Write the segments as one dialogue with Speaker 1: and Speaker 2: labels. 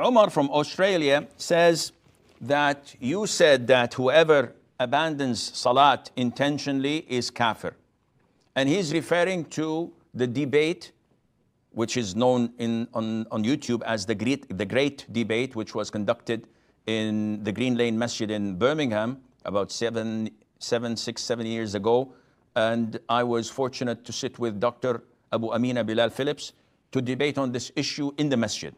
Speaker 1: Umar from Australia says that you said that whoever abandons salat intentionally is kafir. And he's referring to the debate, which is known on YouTube as the great debate, which was conducted in the Green Lane Masjid in Birmingham about 7 years ago. And I was fortunate to sit with Dr. Abu Amina Bilal Phillips to debate on this issue in the masjid.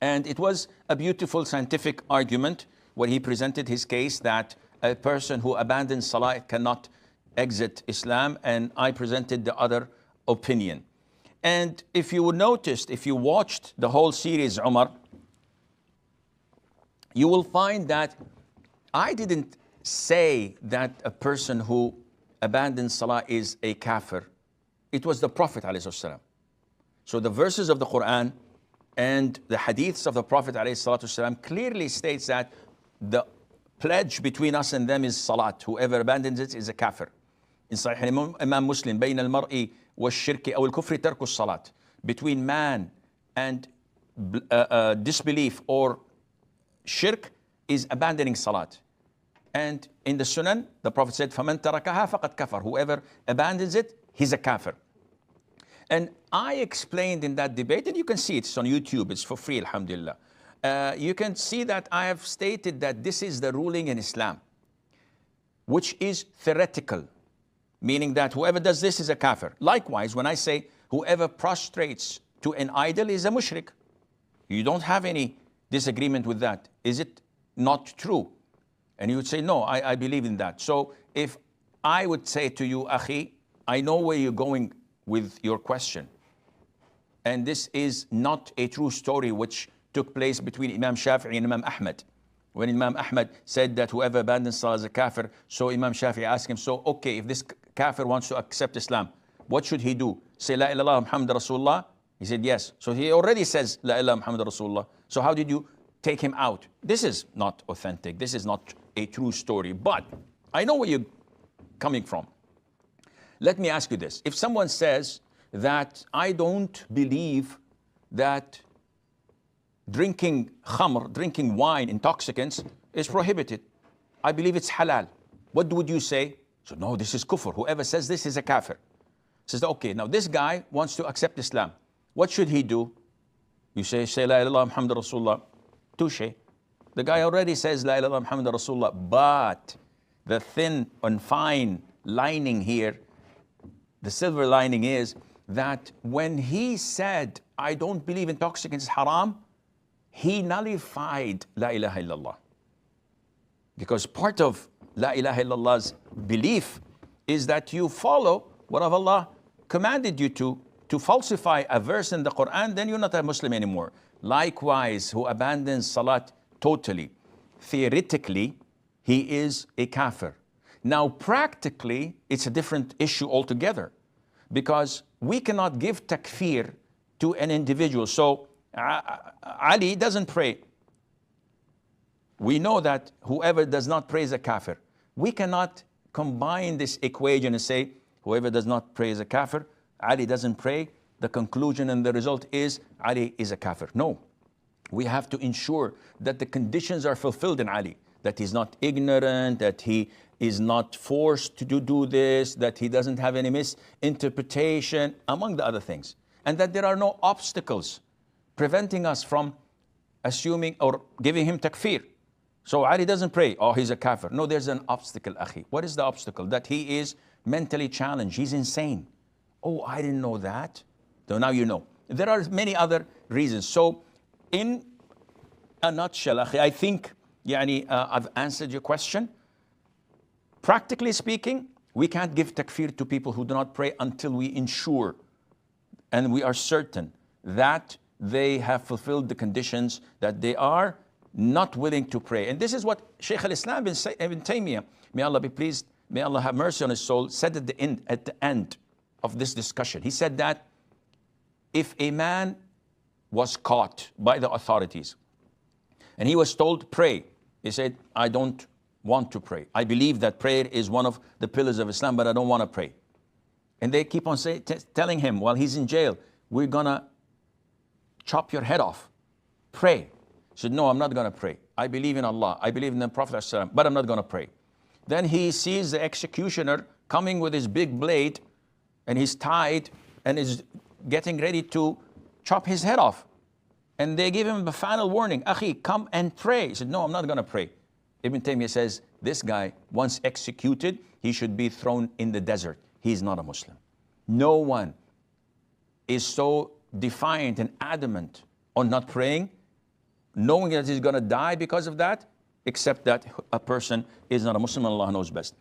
Speaker 1: And it was a beautiful scientific argument where he presented his case that a person who abandons salah cannot exit Islam, and I presented the other opinion. And if you noticed, if you watched the whole series, Umar, you will find that I didn't say that a person who abandons salah is a kafir. It was the Prophet ﷺ. So the verses of the Quran and the hadiths of the Prophet ﷺ clearly states that the pledge between us and them is salat. Whoever abandons it is a kafir. In Sahih Imam Muslim, بين المرء والشرك أو الكفر ترك الصلاة. Between man and disbelief or shirk is abandoning salat. And in the Sunan, the Prophet said, فَمَنْ تَرَكَهَا فَقَدْ كَفَرْ. Whoever abandons it, he's a kafir. And I explained in that debate, and you can see it's on YouTube, it's for free, alhamdulillah. You can see that I have stated that this is the ruling in Islam, which is theoretical, meaning that whoever does this is a kafir. Likewise, when I say whoever prostrates to an idol is a mushrik, you don't have any disagreement with that. Is it not true? And you would say, no, I believe in that. So if I would say to you, Akhi, I know where you're going with your question. And this is not a true story which took place between Imam Shafi'i and Imam Ahmad. When Imam Ahmad said that whoever abandons salah is a kafir, so Imam Shafi'i asked him, so okay, if this kafir wants to accept Islam, what should he do? Say, La ilaha Muhammad Rasulullah? He said, yes. So he already says, La ilaha Muhammad Rasulullah. So how did you take him out? This is not authentic. This is not a true story. But I know where you're coming from. Let me ask you this. If someone says that I don't believe that drinking khamr, drinking wine, intoxicants, is prohibited. I believe it's halal. What would you say? So no, this is kufr. Whoever says this is a kafir. Says, okay, now this guy wants to accept Islam. What should he do? You say La ilaha Muhammad Rasulullah. Touche. The guy already says La ilaha Muhammad Rasulullah, but the thin and fine lining here, the silver lining is that when he said, I don't believe intoxicants is haram, he nullified La ilaha illallah. Because part of La ilaha illallah's belief is that you follow what Allah commanded you to falsify a verse in the Quran, then you're not a Muslim anymore. Likewise, who abandons salat totally, theoretically, he is a kafir. Now, practically, it's a different issue altogether, because we cannot give takfir to an individual. So Ali doesn't pray. We know that whoever does not pray is a kafir. We cannot combine this equation and say whoever does not pray is a kafir, Ali doesn't pray, the conclusion and the result is Ali is a kafir. No. We have to ensure that the conditions are fulfilled in Ali, that he's not ignorant, that he is not forced to do this, that he doesn't have any misinterpretation, among the other things. And that there are no obstacles preventing us from assuming or giving him takfir. So Ali doesn't pray, oh, he's a kafir. No, there's an obstacle, akhi. What is the obstacle? That he is mentally challenged, he's insane. Oh, I didn't know that. So now you know. There are many other reasons. So in a nutshell, akhi, I think I've answered your question. Practically speaking, we can't give takfir to people who do not pray until we ensure and we are certain that they have fulfilled the conditions, that they are not willing to pray. And this is what Shaykh al-Islam ibn Taymiyyah, may Allah be pleased, may Allah have mercy on his soul, said at the end of this discussion. He said that if a man was caught by the authorities and he was told, pray, he said, I don't want to pray. I believe that prayer is one of the pillars of Islam, but I don't want to pray. And they keep on telling him while he's in jail, we're gonna chop your head off. Pray. He said, no, I'm not going to pray. I believe in Allah. I believe in the Prophet ﷺ, but I'm not going to pray. Then he sees the executioner coming with his big blade, and he's tied and is getting ready to chop his head off. And they give him the final warning, Akhi, come and pray. He said, no, I'm not going to pray. Ibn Taymiyyah says, this guy, once executed, he should be thrown in the desert. He's not a Muslim. No one is so defiant and adamant on not praying, knowing that he's going to die because of that, except that a person is not a Muslim, and Allah knows best.